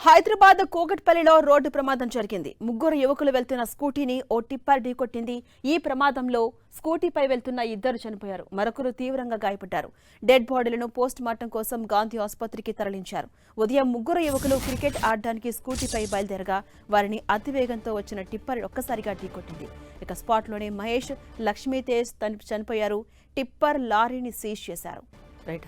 హైదరాబాద్ కూకట్పల్లిలో రోడ్డు ప్రమాదం జరిగింది. ముగ్గురు యువకులు వెళ్తున్న స్కూటీని ఓ టిప్పర్ ఢీకొట్టింది. ఈ ప్రమాదంలో స్కూటీపై వెళ్తున్న ఇద్దరు చనిపోయారు, మరొకరు తీవ్రంగా గాయపడ్డారు. డెడ్ బాడీలను పోస్ట్ మార్టం కోసం గాంధీ ఆసుపత్రికి తరలించారు. ఉదయం ముగ్గురు యువకులు క్రికెట్ ఆడడానికి స్కూటీపై బయలుదేరగా వారిని అతివేగంతో వచ్చిన టిప్పర్ ఒక్కసారిగా ఢీకొట్టింది. ఇక స్పాట్లోనే మహేష్, లక్ష్మీతేజ్ చనిపోయారు. టిప్పర్ లారీని సీజ్ చేశారు.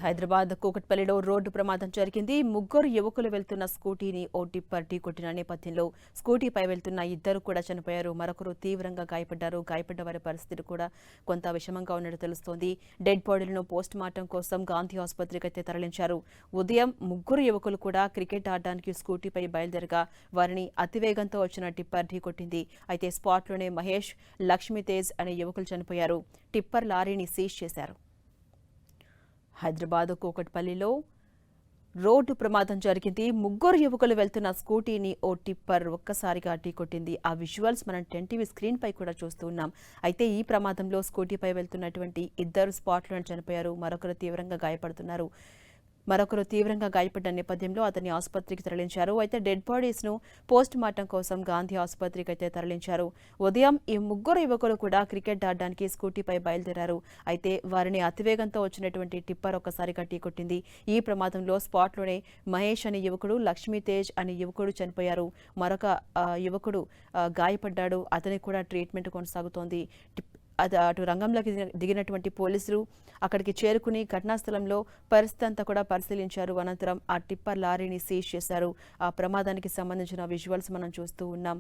హైదరాబాద్ కూకట్పల్లిలో రోడ్డు ప్రమాదం జరిగింది. ముగ్గురు యువకులు వెళ్తున్న స్కూటీని ఓ టిప్పర్ ఢీకొట్టిన నేపథ్యంలో స్కూటీపై వెళ్తున్న ఇద్దరు కూడా చనిపోయారు, మరొకరు తీవ్రంగా గాయపడ్డారు. గాయపడ్డ వారి పరిస్థితి కూడా కొంత విషమంగా ఉన్నట్టు తెలుస్తోంది. డెడ్ బాడీలను పోస్ట్ మార్టం కోసం గాంధీ ఆసుపత్రికి అయితే తరలించారు. ఉదయం ముగ్గురు యువకులు కూడా క్రికెట్ ఆడడానికి స్కూటీపై బయలుదేరగా వారిని అతివేగంతో వచ్చిన టిప్పర్ ఢీకొట్టింది. అయితే స్పాట్లోనే మహేష్, లక్ష్మీతేజ్ అనే యువకులు చనిపోయారు. టిప్పర్ లారీని సీజ్ చేశారు. హైదరాబాద్ కూకట్పల్లిలో రోడ్డు ప్రమాదం జరిగింది. ముగ్గురు యువకులు వెళ్తున్న స్కూటీని ఓ టిప్పర్ ఒక్కసారిగా ఢీకొట్టింది. ఆ విజువల్స్ మనం 10 స్క్రీన్ పై కూడా చూస్తూ ఉన్నాం. అయితే ఈ ప్రమాదంలో స్కూటీపై వెళ్తున్నటువంటి ఇద్దరు స్పాట్లోనే చనిపోయారు, మరొకరు తీవ్రంగా గాయపడ్డ నేపథ్యంలో అతన్ని ఆసుపత్రికి తరలించారు. అయితే డెడ్ బాడీస్ ను పోస్ట్ మార్టం కోసం గాంధీ ఆసుపత్రికి అయితే తరలించారు. ఉదయం ఈ ముగ్గురు యువకులు కూడా క్రికెట్ ఆడడానికి స్కూటీపై బయలుదేరారు. అయితే వారిని అతివేగంతో వచ్చినటువంటి టిప్పర్ ఒక్కసారిగా ఢీకొట్టింది. ఈ ప్రమాదంలో స్పాట్లోనే మహేష్ అనే యువకుడు, లక్ష్మీతేజ్ అనే యువకుడు చనిపోయారు. మరొక యువకుడు గాయపడ్డాడు. అతనికి కూడా ట్రీట్మెంట్ కొనసాగుతోంది. అటు రంగంలోకి దిగినటువంటి పోలీసులు అక్కడికి చేరుకుని ఘటనా స్థలంలో పరిస్థితి అంతా కూడా పరిశీలించారు. అనంతరం ఆ టిప్పర్ లారీని సీజ్ చేశారు. ఆ ప్రమాదానికి సంబంధించిన విజువల్స్ మనం చూస్తూ ఉన్నాం.